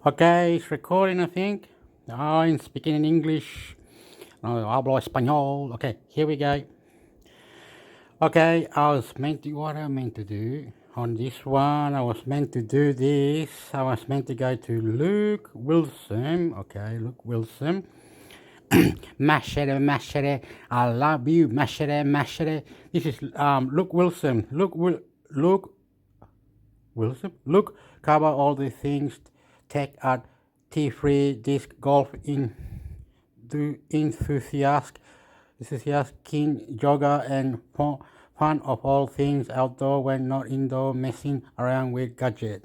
Okay, it's recording, I think. I'm speaking in English. Hablo español. Okay, here we go. Okay, what I meant to do on this one, I was meant to do this. I was meant to go to Luke Wilson. Okay, Luke Wilson. Mashere, I love you, Mashere. This is Luke Wilson. Luke Wilson. Look, cover all the things tech at T3 disc golf in the enthusiast, keen jogger and fan of all things outdoor when not indoor messing around with gadget.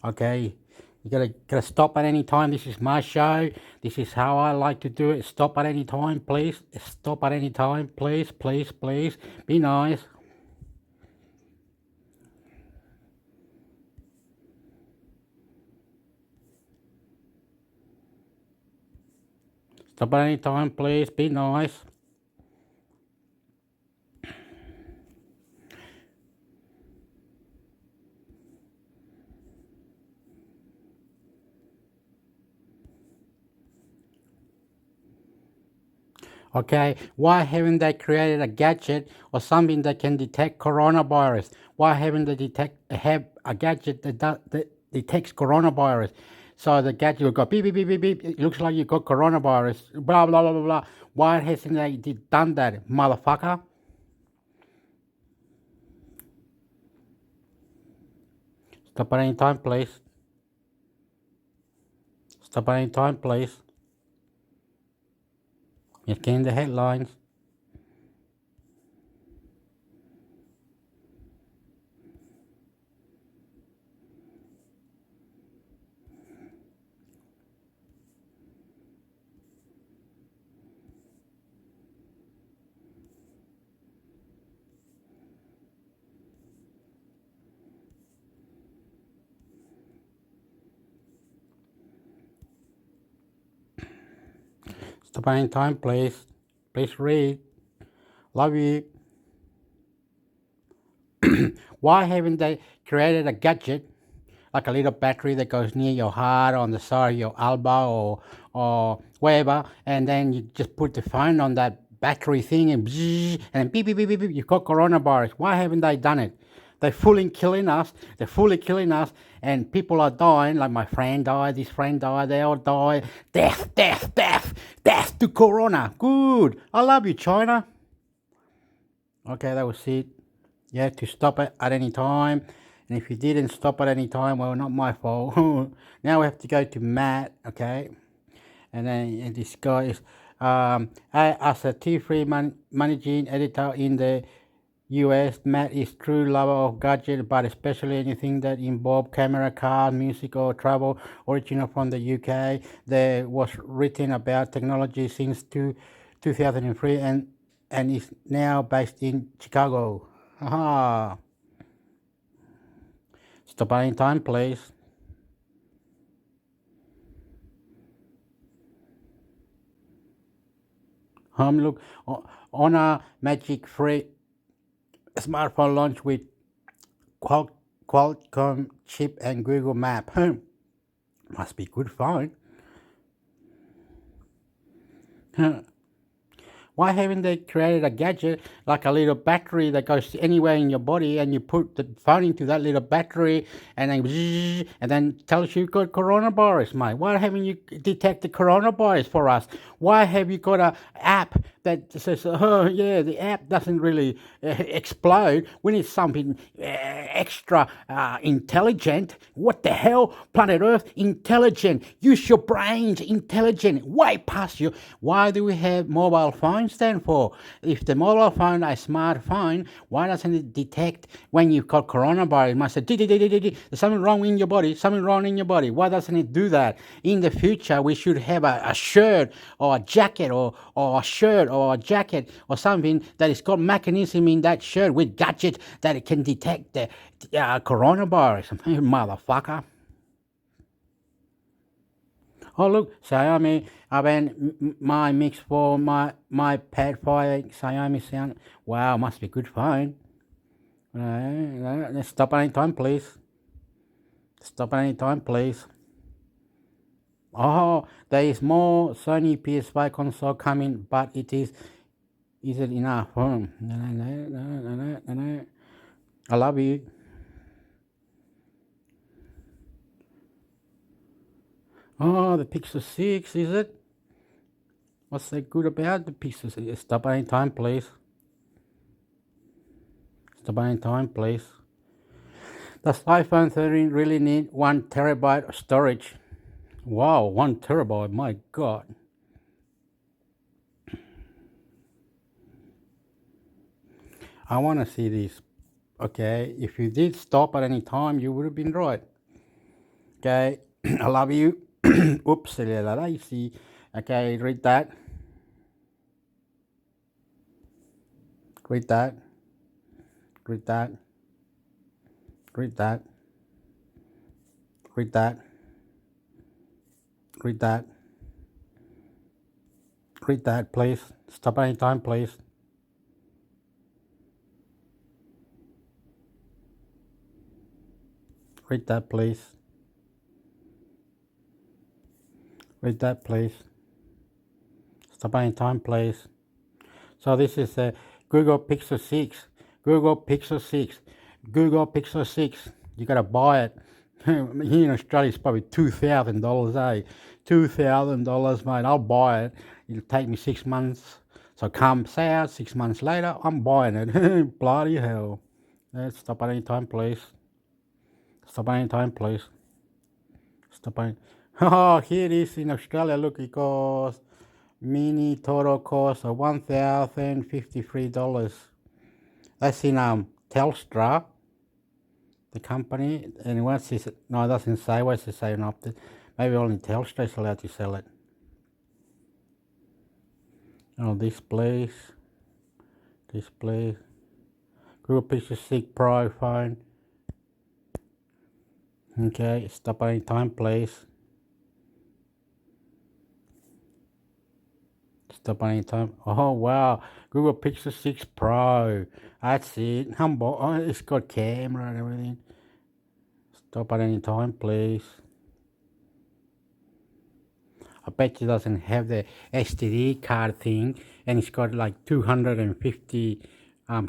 Okay, you gotta stop at any time. This is my show. This is how I like to do it. Stop at any time, please. Stop at any time, please, please, please. Be nice. Stop at any time, please. Be nice. Okay, why haven't they created a gadget or something that can detect coronavirus? Why haven't they have a gadget that detects coronavirus? So the gadget will go beep beep beep beep beep. It looks like you got coronavirus. Blah blah blah blah blah. Why hasn't they done that, motherfucker? Stop at any time, please. Stop at any time, please. You're getting the headlines. Stop at any time, please. Please read. Love you. Why haven't they created a gadget like a little battery that goes near your heart, on the side of your elbow, or wherever, and then you just put the phone on that battery thing and bzzz, and beep, beep, beep, beep, beep, you've got coronavirus. Why haven't they done it? They're fully killing us. They're fully killing us, and people are dying. Like my friend died, this friend died, they all die. Death, death, death, death to corona. Good. I love you, China. Okay, that was it. You had to stop it at any time. And if you didn't stop at any time, well, not my fault. Now we have to go to Matt, okay? And then this guy is, as a T3 managing editor in the US, Matt is true lover of gadgets, but especially anything that involve camera, car, music, or travel. Original from the UK, there was written about technology since 2003 and is now based in Chicago. Haha. Stop any time, please. Look, on a Magic Free smartphone launch with Qualcomm chip and Google Map. Must be good phone. Why haven't they created a gadget like a little battery that goes anywhere in your body, and you put the phone into that little battery and then tells you you've got coronavirus, mate? Why haven't you detected coronavirus for us? Why have you got an app that says, oh yeah, the app doesn't really explode. We need something extra intelligent. What the hell? Planet Earth, intelligent. Use your brains, intelligent. Way past you. Why do we have mobile phones then for? If the mobile phone is a smartphone, why doesn't it detect when you've got coronavirus? It must say, there's something wrong in your body, something wrong in your body. Why doesn't it do that? In the future, we should have a shirt or a jacket or a shirt or a jacket or something that is got mechanism in that shirt with gadget that it can detect the coronavirus. Motherfucker. Oh look, Xiaomi. I mean, my mix for my pad 5 Xiaomi sound. Wow, must be good phone. Let's stop at any time, please. Stop at any time, please. Oh, there is more Sony PS5 console coming, but is it enough? No, no. I love you. Oh, the Pixel 6, is it? What's that good about the Pixel 6? Stop any time, please. Stop any time, please. Does iPhone 13 really need 1 terabyte of storage? Wow, 1 terabyte, my God. I want to see this. Okay, if you did stop at any time, you would have been right. Okay, I love you. Oops, see. Okay, read that. Read that. Read that. Read that. Read that. Read that. Read that, please. Stop any time, please. Read that, please. Read that, please. Stop any time, please. So this is a Google Pixel 6. Google Pixel 6. Google Pixel 6. You gotta buy it. Here in Australia, it's probably $2,000, eh? $2,000, mate. I'll buy it. It'll take me 6 months. So come say out 6 months later, I'm buying it. Bloody hell. Stop at any time, please. Stop at any time, please. Stop at any... Oh, here it is in Australia. Look, it costs mini total cost of $1,053. That's in Telstra, the company. And what's this? No, it doesn't say. What's it saying up there? Maybe only Telstra is allowed to sell it. Oh, display. Google Pixel 6 Pro phone. Okay, stop any time, please. Stop any time. Oh wow, Google Pixel 6 Pro. That's it. Humble. Oh, it's got camera and everything. Stop at any time, please. I bet it doesn't have the STD card thing, and it's got like 250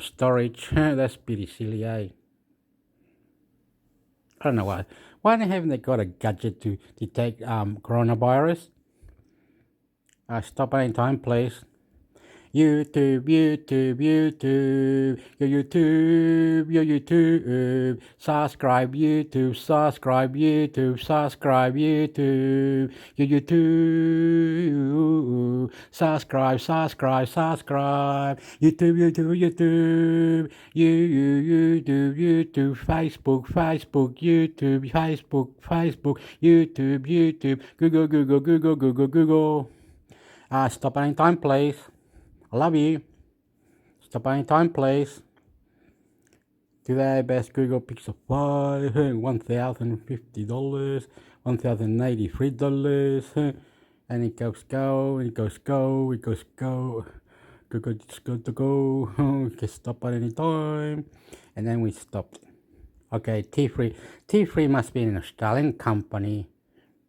storage. That's pretty silly, eh? I don't know why. Why haven't they got a gadget to detect coronavirus? Stop at any time, please. YouTube, your YouTube, subscribe YouTube, subscribe YouTube, subscribe YouTube, your YouTube, subscribe, YouTube, YouTube, Facebook, YouTube, Google. Stop any time, please. I love you. Stop any time, please. Today, best Google Pixel 5, $1,050, $1,083, and it goes go. Go. Okay, stop at any time, and then we stopped. Okay, T3 must be an Australian company,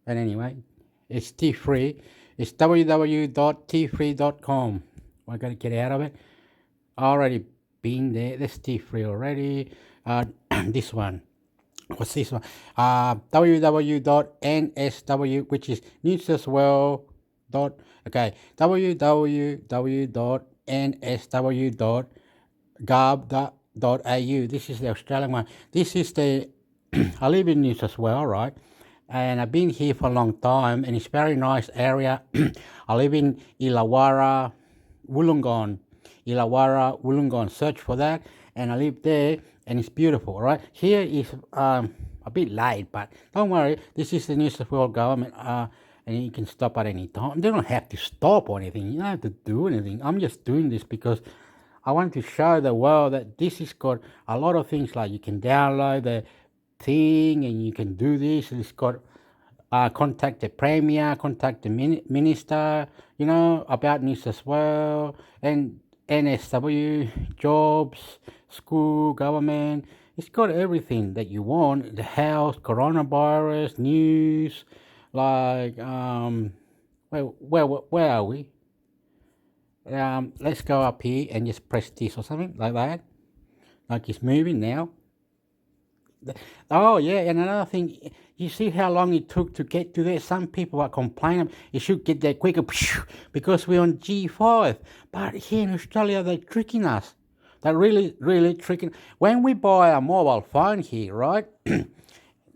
but anyway, it's T3. It's www.t3.com. I got to get out of it. Already been there. There's T3 already. This one. What's this one? www.nsw, which is New South Wales. www.nsw.gov.au. This is the Australian one. This is the. I live in New South Wales, right? And I've been here for a long time, and it's a very nice area. I live in Illawarra, Wollongong. Search for that, and I live there, and it's beautiful, right? Here is a bit late, but don't worry. This is the New South Wales government, and you can stop at any time. They don't have to stop or anything. You don't have to do anything. I'm just doing this because I want to show the world that this has got a lot of things, like you can download the thing and you can do this. It's got contact the premier, contact the minister, about New South Wales, and NSW, jobs, school, government. It's got everything that you want. The house, coronavirus, news, like where are we? Let's go up here and just press this or something like that. Like it's moving now. Oh yeah, and another thing, you see how long it took to get to there. Some people are complaining you should get there quicker because we're on G5. But here in Australia, they're tricking us. They're really, really tricking. When we buy a mobile phone here, right?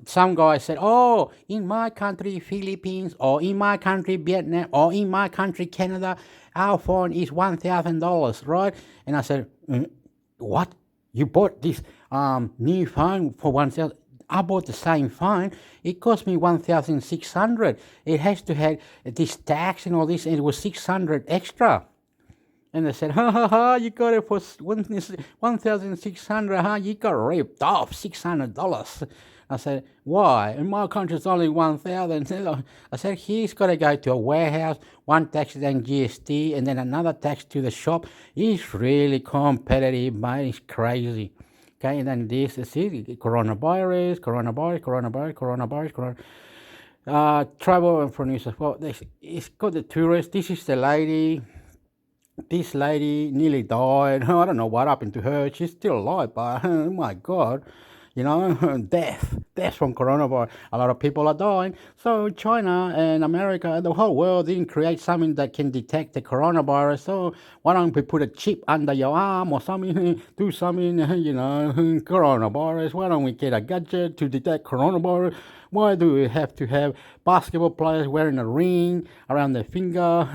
Some guy said, "Oh, in my country, Philippines, or in my country, Vietnam, or in my country, Canada, our phone is $1,000, right?" And I said, "What? You bought this new phone for 1,000? I bought the same phone. It cost me 1,600. It has to have this tax and all this, and it was 600 extra." And they said, "Ha ha ha! You got it for 1,600. Huh? You got ripped off, $600." I said, "Why? In my country, it's only 1,000." I said, "He's got to go to a warehouse, one tax, then GST, and then another tax to the shop. He's really competitive, mate. It's crazy." Okay, and then this is it. Coronavirus. Travel and for New South Wales. It's got the tourists. This is the lady. This lady nearly died. I don't know what happened to her. She's still alive, but oh my God, death from coronavirus. A lot of people are dying. So China and America, the whole world didn't create something that can detect the coronavirus. So why don't we put a chip under your arm or something, do something, coronavirus? Why don't we get a gadget to detect coronavirus? Why do we have to have basketball players wearing a ring around their finger?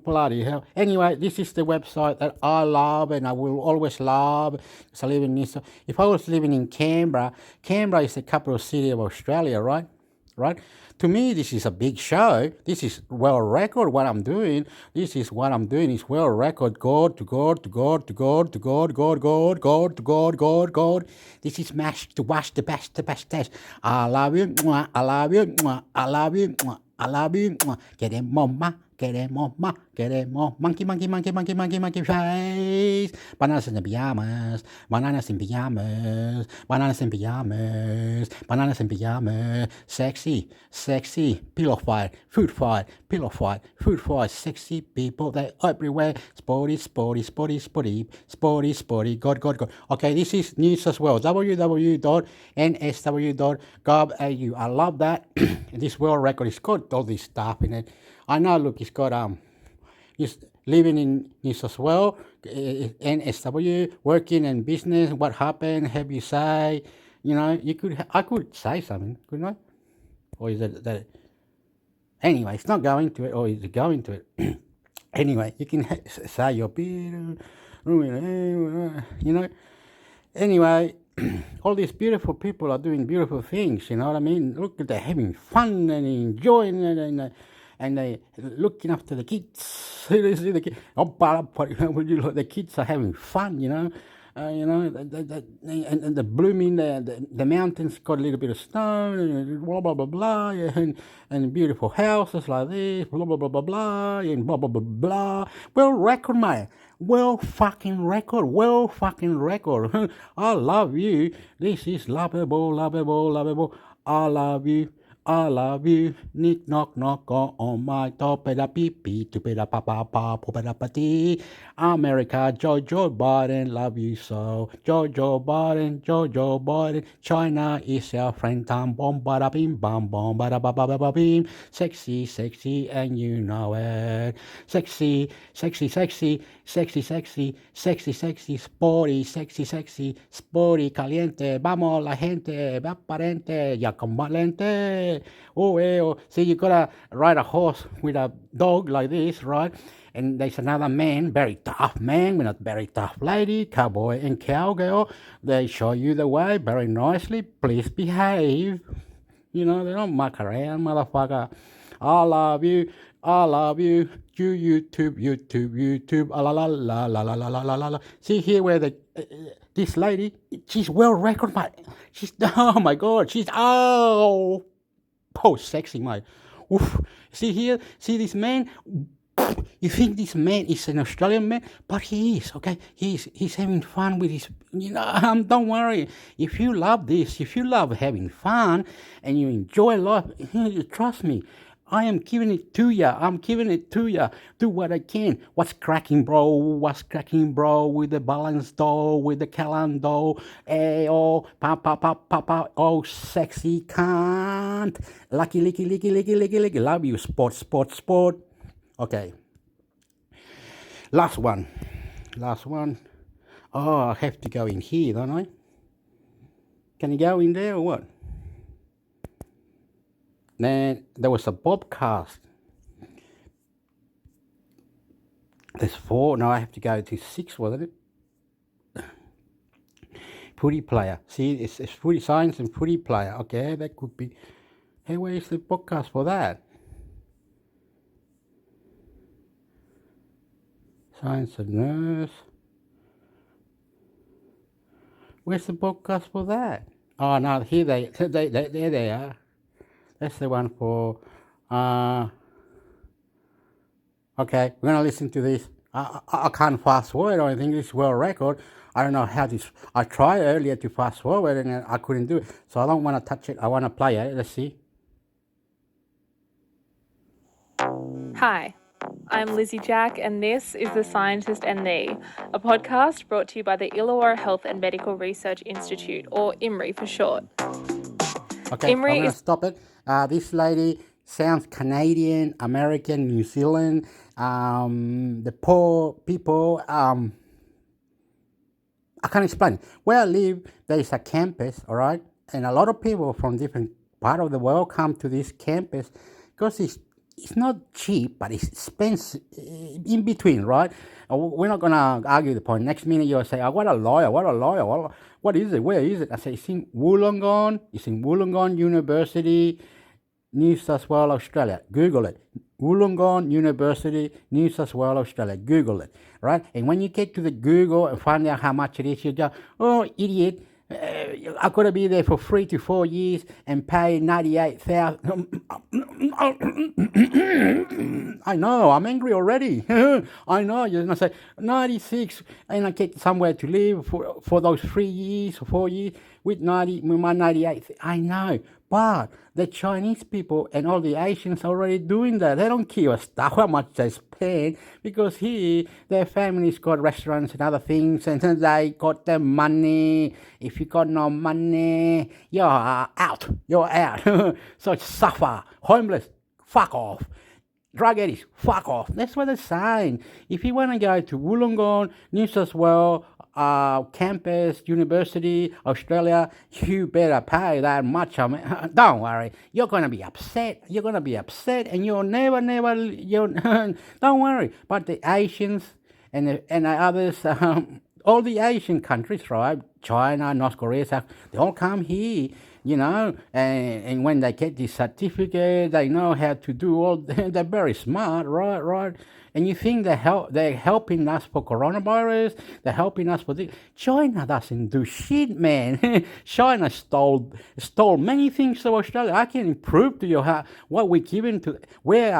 Bloody hell. Anyway, this is the website that I love and I will always love. So I live in this. If I was living in Canberra is the capital city of Australia, right? Right? To me, this is a big show. This is world record what I'm doing. This is what I'm doing. It's world record. God to God to God to God to God, God, God, God to God, God, God. This is mash to wash the best, test. I love you. I love you. I love you. I love you. Get him, mama. Get him, mama. Get him, mama. Monkey face. Bananas in the pajamas. Bananas in pajamas. Bananas in pajamas. Bananas in pajamas. Sexy. Pillow fight. Food fight. Pillow fight. Food fight. Sexy people. They everywhere. Sporty. God. Okay, this is news as well. www.nsw.gov.au. I love that. This world record. It's got all this stuff in it. I know, look, it's got he's living in New South Wales, NSW, working in business. What happened? Have you say? I could say something, couldn't I? Or is it that? Anyway, it's not going to it, or is it going to it? Anyway, you can say your beer, Anyway, all these beautiful people are doing beautiful things. You know what I mean? Look, they're having fun and enjoying it, and they looking after the kids. The kids are having fun, and the blooming, the mountains got a little bit of snow, and blah, blah, blah, blah, and beautiful houses like this, blah, blah, blah, blah, blah, and blah, blah, blah, blah. World record, mate. World fucking record. I love you. This is lovable. I love you. Nick knock on my top. Peda pee pee to peda papa papa peda pati. America, Joe Biden, love you so. Joe Biden. China is your friend. Tam bom bada bim bam bom bada ba ba ba ba bim. Sexy, and you know it. Sexy. Sporty, caliente. Vamos la gente, va parente, ya combalente. See, you gotta ride a horse with a dog like this, right? And there's another man, very tough man with a very tough lady, cowboy and cowgirl. They show you the way very nicely. Please behave. They don't muck around, motherfucker. I love you. YouTube. La la la la la la la la la. See here where this lady, she's world record, mate. Oh my God, sexy, mate. Oof. See here, see this man. You think this man is an Australian man, but he is, okay? He's having fun with his, don't worry. If you love this, if you love having fun and you enjoy life, trust me, I am giving it to ya. I'm giving it to ya. Do what I can. What's cracking, bro? What's cracking, bro? With the balance dough, with the Callan dough. Hey, oh, pa, oh, sexy cunt. Lucky, licky, licky, licky, licky, licky. Love you, sport. Okay. Last one. Oh, I have to go in here, don't I? Can you go in there or what? Then there was a podcast. There's 4. No, I have to go to 6, wasn't it? Footy player. See, it's footy science and footy player. Okay, that could be. Hey, where is the podcast for that? Science and nurse. Where's the podcast for that? Oh no, here there they are. That's the one for. Okay, we're gonna listen to this. I can't fast forward or anything. This world record. I don't know how this. I tried earlier to fast forward and I couldn't do it. So I don't want to touch it. I want to play it. Let's see. Hi, I'm Lizzie Jack, and this is The Scientist and Thee, a podcast brought to you by the Illawarra Health and Medical Research Institute, or IMRI for short. Okay, I'm going to stop it. This lady sounds Canadian, American, New Zealand. The poor people, I can't explain. Where I live, there is a campus, all right? And a lot of people from different part of the world come to this campus because it's not cheap, but it's expensive, in between, right? We're not going to argue the point. Next minute you'll say, what a lawyer. What is it? Where is it? I say, it's in Wollongong. It's in Wollongong University, New South Wales, Australia. Google it. Wollongong University, New South Wales, Australia. Google it, right? And when you get to the Google and find out how much it is, you go, oh, idiot. I've got to be there for 3 to 4 years and pay 98,000. I know, I'm angry already. I know, you're going to say 96 and I get somewhere to live for those 3 years or 4 years with my 98. I know, but the Chinese people and all the Asians are already doing that. They don't care how much they spend because here their families got restaurants and other things and they got the money. If you got no money, you're out. So suffer, homeless, fuck off. Drug addicts, fuck off. That's what they're saying. If you want to go to Wollongong, New South Wales, campus, university, Australia, you better pay that much. Don't worry. You're going to be upset. And you'll never, don't worry. But the Asians and the others, all the Asian countries, right? China, North Korea, they all come here, and when they get this certificate, they know how to do all, they're very smart, right? And you think they're helping us for coronavirus, they're helping us for this. China doesn't do shit, man. China stole many things from Australia. I can prove to you what we're giving to, we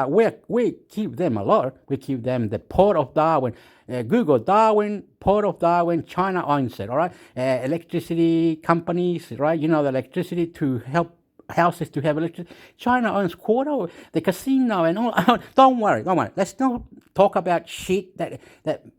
give them a lot. We give them the Port of Darwin, Google Darwin, Port of Darwin, China owns it, all right? Electricity companies, right? The electricity to help houses to have electricity. China owns quarter of the casino and all. Don't worry. Let's not talk about shit that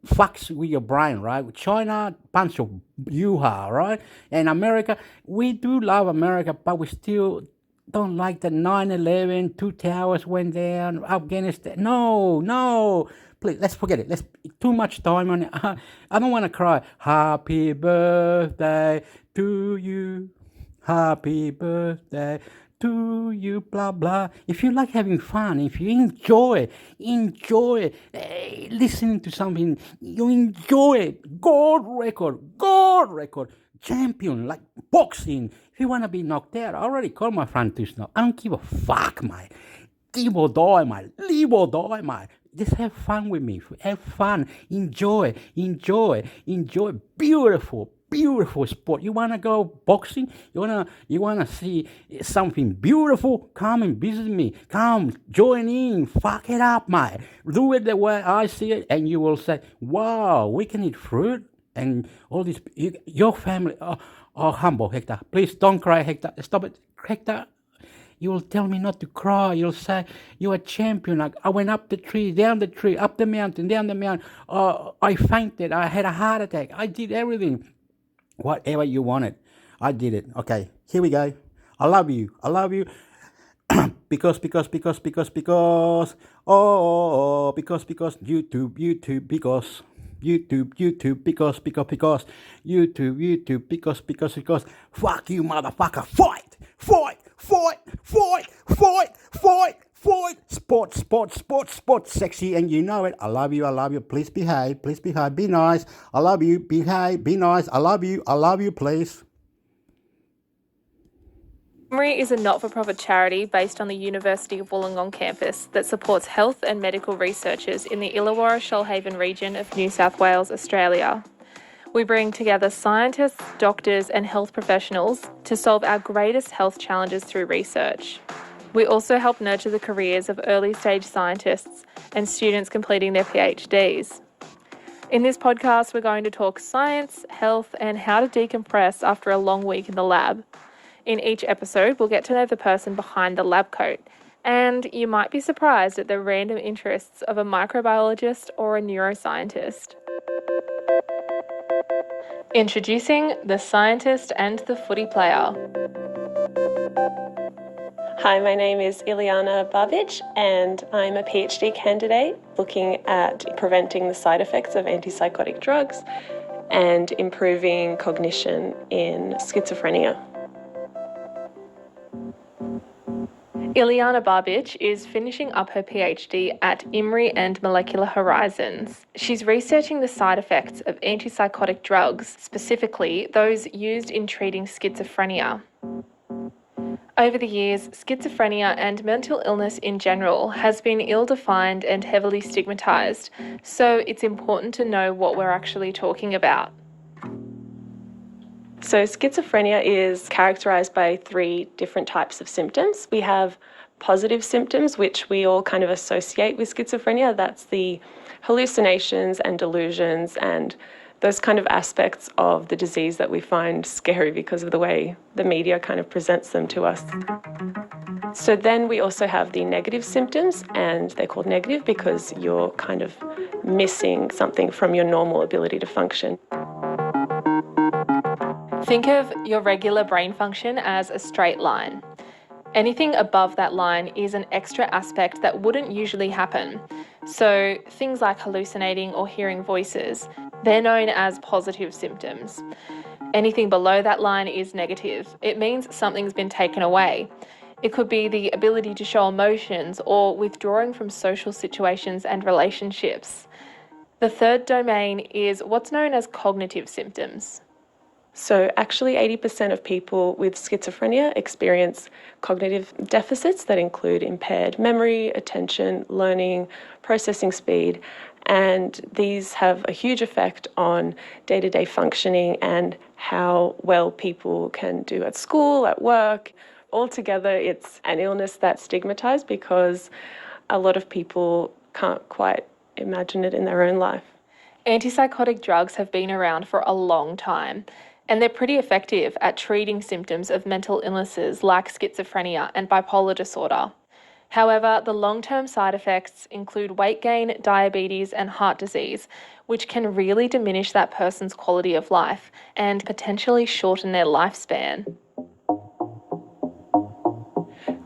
fucks with your brain, right? China, bunch of yuha, right? And America, we do love America, but we still don't like the 9/11, 2 towers went down, Afghanistan. No. Please, let's forget it. Too much time on it. I don't want to cry. Happy birthday to you. Happy birthday to you, blah, blah. If you like having fun, if you enjoy listening to something, you enjoy it. Gold record. Champion, like boxing. If you want to be knocked out, I already called my friend to snow. I don't give a fuck, mate. Live or die, mate. Just have fun with me. Have fun. Enjoy. Beautiful beautiful sport. You wanna go boxing? You wanna see something beautiful? Come and visit me. Come, join in. Fuck it up, mate. Do it the way I see it, and you will say, "Wow, we can eat fruit and all this." Your family. Oh, humble Hector. Please don't cry, Hector. Stop it, Hector. You will tell me not to cry. You'll say, "You're a champion. I went up the tree, down the tree, up the mountain, down the mountain. I fainted. I had a heart attack. I did everything." Whatever you wanted, I did it. Okay, here we go. I love you. I love you. because. Because YouTube, because. YouTube, because. YouTube, because. Fuck you, motherfucker. Fight. Sport. Sexy, and you know it. I love you. Please behave. Be nice. I love you. Behave. Be nice. I love you. Please. IMRI is a not-for-profit charity based on the University of Wollongong campus that supports health and medical researchers in the Illawarra-Shoalhaven region of New South Wales, Australia. We bring together scientists, doctors and health professionals to solve our greatest health challenges through research. We also help nurture the careers of early-stage scientists and students completing their PhDs. In this podcast, we're going to talk science, health and how to decompress after a long week in the lab. In each episode, we'll get to know the person behind the lab coat, and you might be surprised at the random interests of a microbiologist or a neuroscientist. Introducing the scientist and the footy player. Hi, my name is Ileana Babic and I'm a PhD candidate looking at preventing the side effects of antipsychotic drugs and improving cognition in schizophrenia. Ileana Babic is finishing up her PhD at IMRI and Molecular Horizons. She's researching the side effects of antipsychotic drugs, specifically those used in treating schizophrenia. Over the years, schizophrenia and mental illness in general has been ill-defined and heavily stigmatised, so it's important to know what we're actually talking about. So schizophrenia is characterised by 3 different types of symptoms. We have positive symptoms, which we all kind of associate with schizophrenia. That's the hallucinations and delusions and those kind of aspects of the disease that we find scary because of the way the media kind of presents them to us. So then we also have the negative symptoms, and they're called negative because you're kind of missing something from your normal ability to function. Think of your regular brain function as a straight line. Anything above that line is an extra aspect that wouldn't usually happen. So things like hallucinating or hearing voices, they're known as positive symptoms. Anything below that line is negative. It means something's been taken away. It could be the ability to show emotions or withdrawing from social situations and relationships. The third domain is what's known as cognitive symptoms. So actually 80% of people with schizophrenia experience cognitive deficits that include impaired memory, attention, learning, processing speed, and these have a huge effect on day-to-day functioning and how well people can do at school, at work. Altogether, it's an illness that's stigmatised because a lot of people can't quite imagine it in their own life. Antipsychotic drugs have been around for a long time, and they're pretty effective at treating symptoms of mental illnesses like schizophrenia and bipolar disorder. However, the long-term side effects include weight gain, diabetes, and heart disease, which can really diminish that person's quality of life and potentially shorten their lifespan.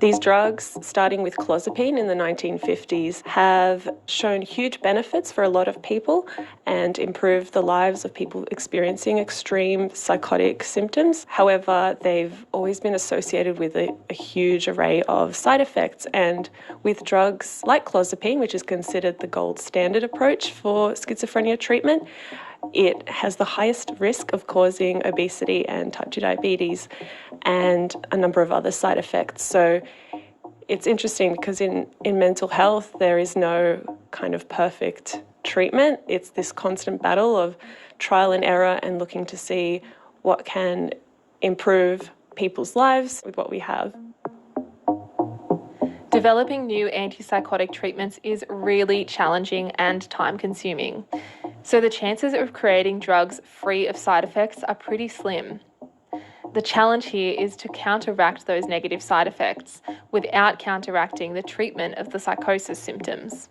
These drugs, starting with clozapine in the 1950s, have shown huge benefits for a lot of people and improved the lives of people experiencing extreme psychotic symptoms. However, they've always been associated with a huge array of side effects. And with drugs like clozapine, which is considered the gold standard approach for schizophrenia treatment, it has the highest risk of causing obesity and type 2 diabetes and a number of other side effects. So it's interesting because in mental health, there is no kind of perfect treatment. It's this constant battle of trial and error and looking to see what can improve people's lives with what we have. Developing new antipsychotic treatments is really challenging and time-consuming, so the chances of creating drugs free of side effects are pretty slim. The challenge here is to counteract those negative side effects without counteracting the treatment of the psychosis symptoms.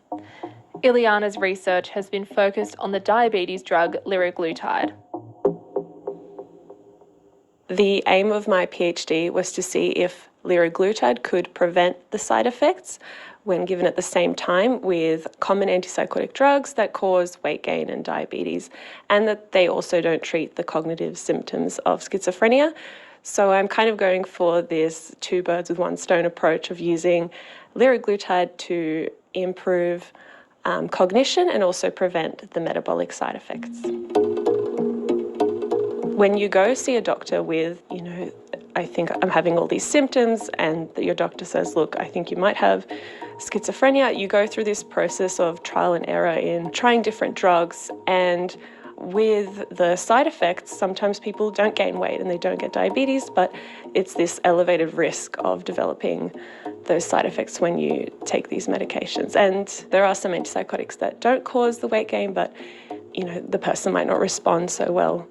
Ileana's research has been focused on the diabetes drug liraglutide. The aim of my PhD was to see if liraglutide could prevent the side effects when given at the same time with common antipsychotic drugs that cause weight gain and diabetes, and that they also don't treat the cognitive symptoms of schizophrenia. So I'm kind of going for this two birds with one stone approach of using liraglutide to improve cognition and also prevent the metabolic side effects. When you go see a doctor with, I think I'm having all these symptoms, and your doctor says, look, I think you might have schizophrenia, you go through this process of trial and error in trying different drugs, and with the side effects, sometimes people don't gain weight and they don't get diabetes, but it's this elevated risk of developing those side effects when you take these medications. And there are some antipsychotics that don't cause the weight gain, but the person might not respond so well.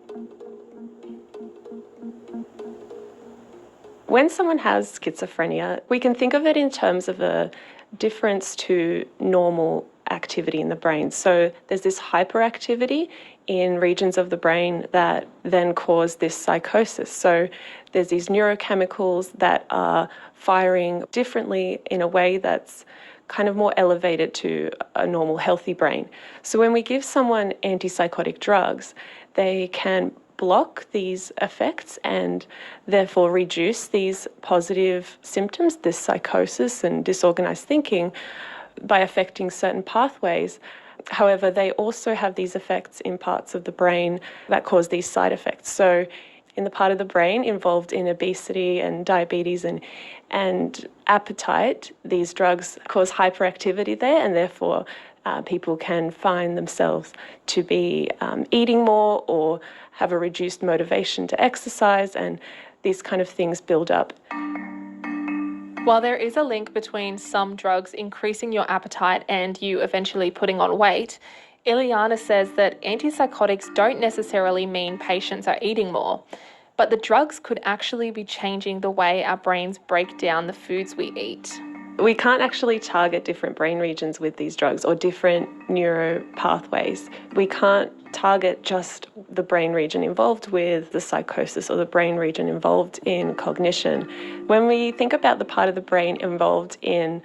When someone has schizophrenia, we can think of it in terms of a difference to normal activity in the brain. So there's this hyperactivity in regions of the brain that then cause this psychosis. So there's these neurochemicals that are firing differently in a way that's kind of more elevated to a normal healthy brain. So when we give someone antipsychotic drugs, they can block these effects and therefore reduce these positive symptoms, this psychosis and disorganized thinking, by affecting certain pathways. However, they also have these effects in parts of the brain that cause these side effects. So in the part of the brain involved in obesity and diabetes and appetite, these drugs cause hyperactivity there, and therefore people can find themselves to be eating more or have a reduced motivation to exercise, and these kind of things build up. While there is a link between some drugs increasing your appetite and you eventually putting on weight, Ileana says that antipsychotics don't necessarily mean patients are eating more, but the drugs could actually be changing the way our brains break down the foods we eat. We can't actually target different brain regions with these drugs or different neuro pathways. We can't target just the brain region involved with the psychosis or the brain region involved in cognition. When we think about the part of the brain involved in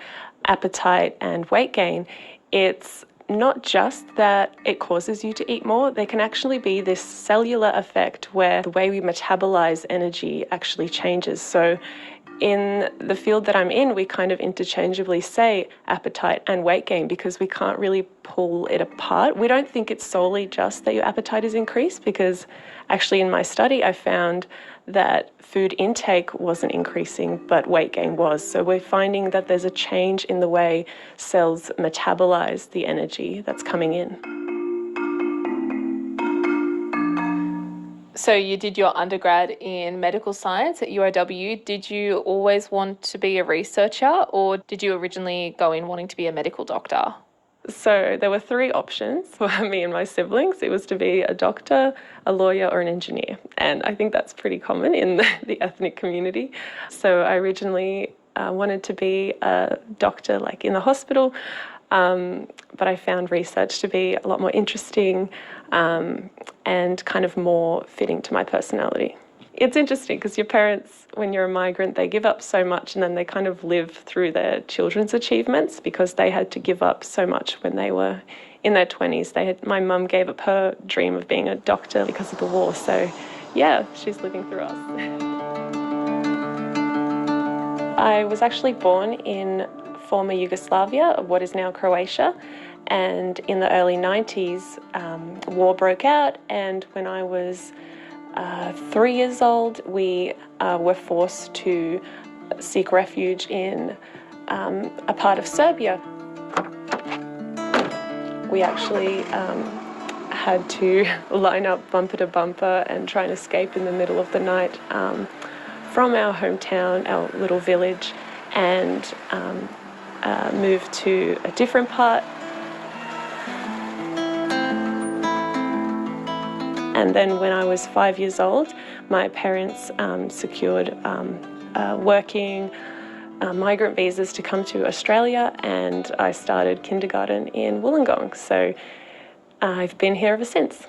appetite and weight gain, it's not just that it causes you to eat more, there can actually be this cellular effect where the way we metabolize energy actually changes. So in the field that I'm in, we kind of interchangeably say appetite and weight gain because we can't really pull it apart. We don't think it's solely just that your appetite is increased, because actually in my study I found that food intake wasn't increasing, but weight gain was. So we're finding that there's a change in the way cells metabolize the energy that's coming in. So you did your undergrad in medical science at UOW. Did you always want to be a researcher, or did you originally go in wanting to be a medical doctor? So there were three options for me and my siblings. It was to be a doctor, a lawyer, or an engineer. And I think that's pretty common in the ethnic community. So I originally wanted to be a doctor, like in the hospital, but I found research to be a lot more interesting and kind of more fitting to my personality. It's interesting because your parents, when you're a migrant, they give up so much and then they kind of live through their children's achievements because they had to give up so much when they were in their 20s. My mum gave up her dream of being a doctor because of the war. So yeah, she's living through us. I was actually born in former Yugoslavia, what is now Croatia, and in the early 90s, war broke out, and when I was 3 years old, we were forced to seek refuge in a part of Serbia. We actually had to line up bumper to bumper and try and escape in the middle of the night from our hometown, our little village, and move to a different part. And then when I was 5 years old, my parents secured working migrant visas to come to Australia, and I started kindergarten in Wollongong. So I've been here ever since.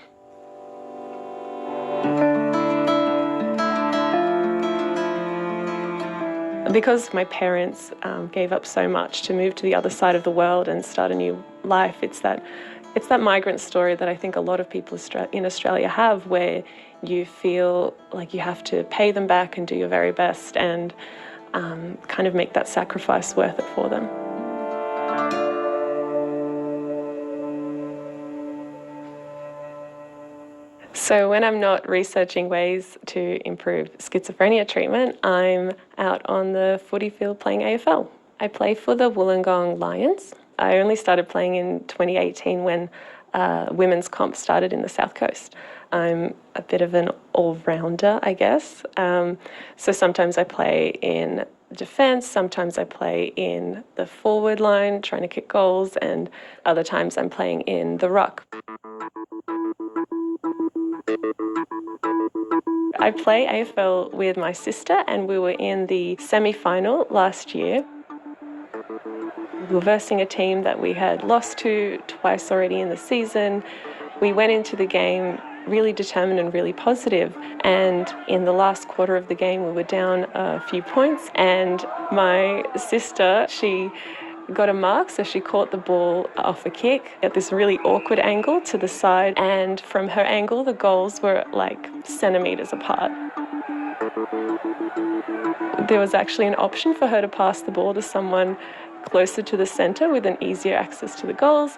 Because my parents gave up so much to move to the other side of the world and start a new life, it's that migrant story that I think a lot of people in Australia have, where you feel like you have to pay them back and do your very best and kind of make that sacrifice worth it for them. So when I'm not researching ways to improve schizophrenia treatment, I'm out on the footy field playing AFL. I play for the Wollongong Lions. I only started playing in 2018 when women's comp started in the South Coast. I'm a bit of an all-rounder, I guess. So sometimes I play in defence, sometimes I play in the forward line trying to kick goals, and other times I'm playing in the ruck. I play AFL with my sister, and we were in the semi-final last year. We were versing a team that we had lost to twice already in the season. We went into the game really determined and really positive, and in the last quarter of the game we were down a few points, and my sister, she got a mark, so she caught the ball off a kick at this really awkward angle to the side, and from her angle the goals were like centimetres apart. There was actually an option for her to pass the ball to someone closer to the centre with an easier access to the goals,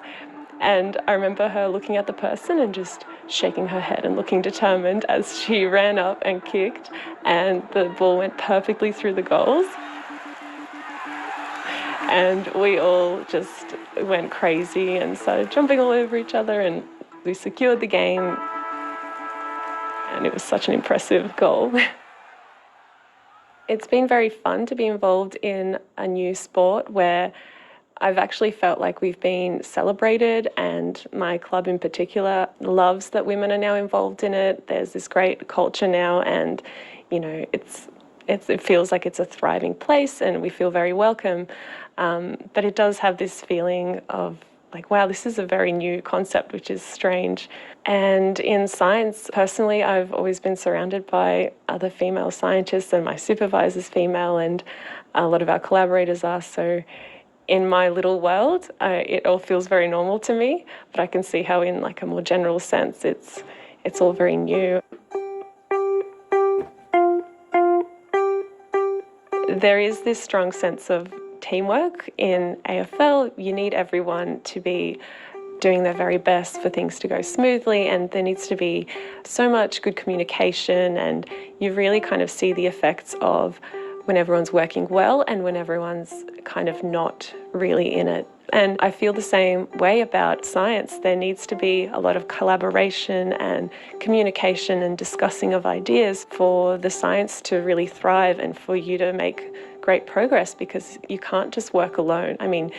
and I remember her looking at the person and just shaking her head and looking determined as she ran up and kicked, and the ball went perfectly through the goals. And we all just went crazy and started jumping all over each other, and we secured the game, and it was such an impressive goal. It's been very fun to be involved in a new sport where I've actually felt like we've been celebrated, and my club in particular loves that women are now involved in it. There's this great culture now, and you know, it feels like it's a thriving place and we feel very welcome. But it does have this feeling of like, wow, this is a very new concept, which is strange. And in science, personally, I've always been surrounded by other female scientists, and my supervisor's female, and a lot of our collaborators are. So in my little world, it all feels very normal to me, but I can see how in like a more general sense, it's all very new. There is this strong sense of teamwork in AFL. You need everyone to be doing their very best for things to go smoothly, and there needs to be so much good communication, and you really kind of see the effects of when everyone's working well and when everyone's kind of not really in it. And I feel the same way about science. There needs to be a lot of collaboration and communication and discussing of ideas for the science to really thrive and for you to make great progress, because you can't just work alone. I mean,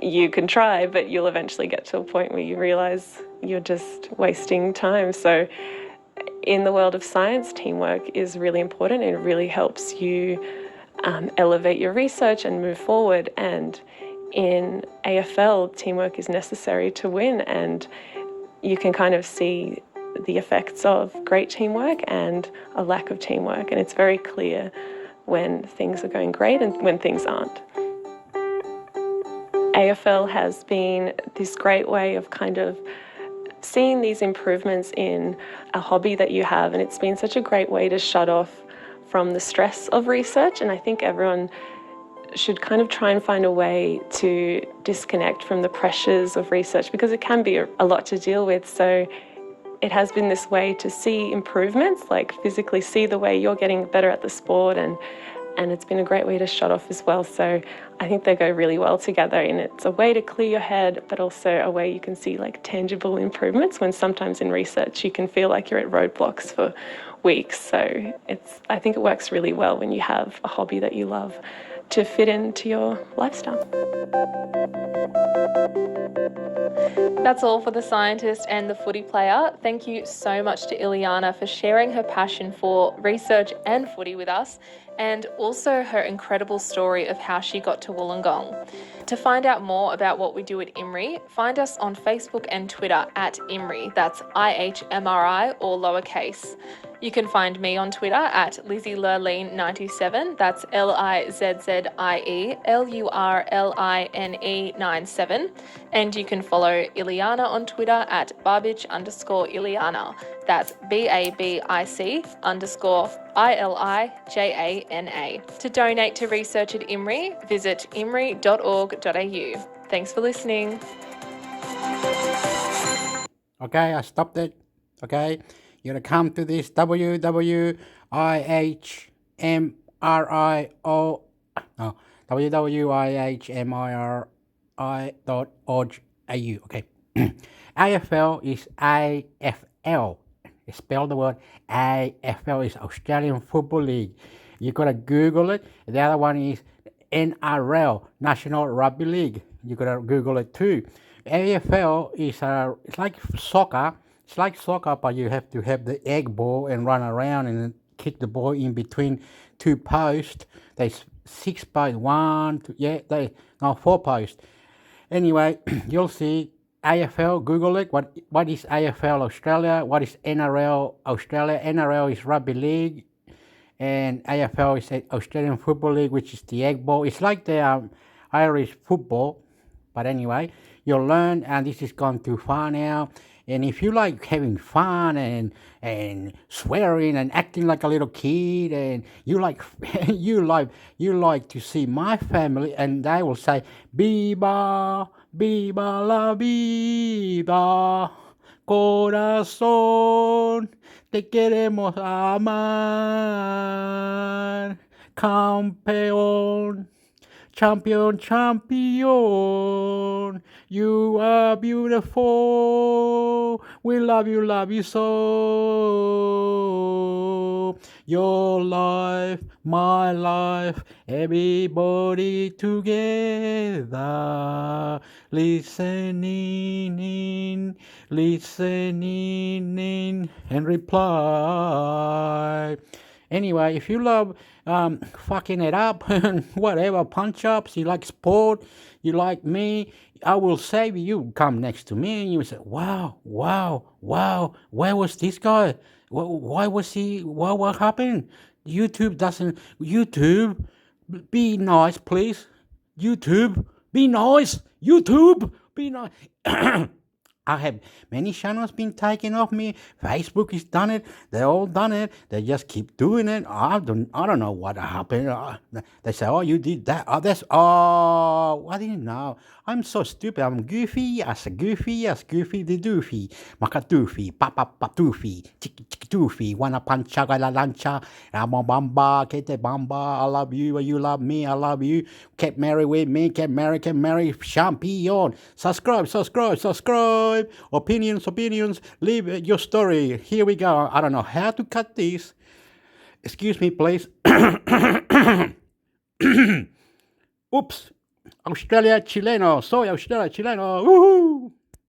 you can try, but you'll eventually get to a point where you realise you're just wasting time. So in the world of science, teamwork is really important, and it really helps you elevate your research and move forward. And in AFL, teamwork is necessary to win, and you can kind of see the effects of great teamwork and a lack of teamwork, and it's very clear when things are going great and when things aren't. AFL has been this great way of kind of seeing these improvements in a hobby that you have, and it's been such a great way to shut off from the stress of research, and I think everyone should kind of try and find a way to disconnect from the pressures of research, because it can be a lot to deal with. So it has been this way to see improvements, like physically see the way you're getting better at the sport, and and it's been a great way to shut off as well. So I think they go really well together, and it's a way to clear your head, but also a way you can see like tangible improvements when sometimes in research you can feel like you're at roadblocks for weeks. So I think it works really well when you have a hobby that you love to fit into your lifestyle. That's all for the scientist and the footy player. Thank you so much to Ileana for sharing her passion for research and footy with us, and also her incredible story of how she got to Wollongong. To find out more about what we do at IMRI, find us on Facebook and Twitter at IMRI, that's IHMRI or lowercase. You can find me on Twitter at LizzieLurline97, that's LizzieLurline97, and you can follow Ileana on Twitter at Babic_Ileana, that's BABIC_ILIJANA. To donate to research at IMRI, visit imri.org.au. Thanks for listening. Okay, I stopped it. Okay, you're gonna come to this www.ihmri.org.au. Okay, AFL is AFL. Spell the word AFL is Australian Football League. You gotta Google it. The other one is NRL, National Rugby League. You gotta Google it too. AFL is it's like soccer. It's like soccer, but you have to have the egg ball and run around and kick the ball in between two posts. There's 6 posts, 4 posts. Anyway, you'll see AFL. Google it. What is AFL Australia? What is NRL Australia? NRL is Rugby League, and AFL is Australian Football League, which is the egg ball. It's like the Irish football, but anyway, you'll learn. And this has gone too far now. And if you like having fun and swearing and acting like a little kid, and you like you like to see my family, and they will say Viva, viva la vida, corazón, te queremos amar, campeón. Champion, champion, you are beautiful, we love you so. Your life, my life, everybody together, listening in, and reply. Anyway, if you love fucking it up and whatever, punch ups, you like sport, you like me, I will save you. Come next to me and you say, wow, where was this guy? Why was he? What happened? YouTube, be nice, please. YouTube, be nice. YouTube, be nice. I have many channels been taken off me. Facebook has done it. They all done it. They just keep doing it. I don't know what happened. They say, oh, you did that. Oh, I didn't know. I'm so stupid. I'm goofy as goofy the doofy. Maka doofy, papa doofy, chiki doofy. Wanna pancha la lancha. Rama bamba, kete bamba. I love you, you love me. I love you. Get married with me. Get married. Champion. Subscribe. Opinions. Leave your story. Here we go. I don't know how to cut this. Excuse me, please. Oops. Australia chileno. Soy Australia chileno. Woohoo!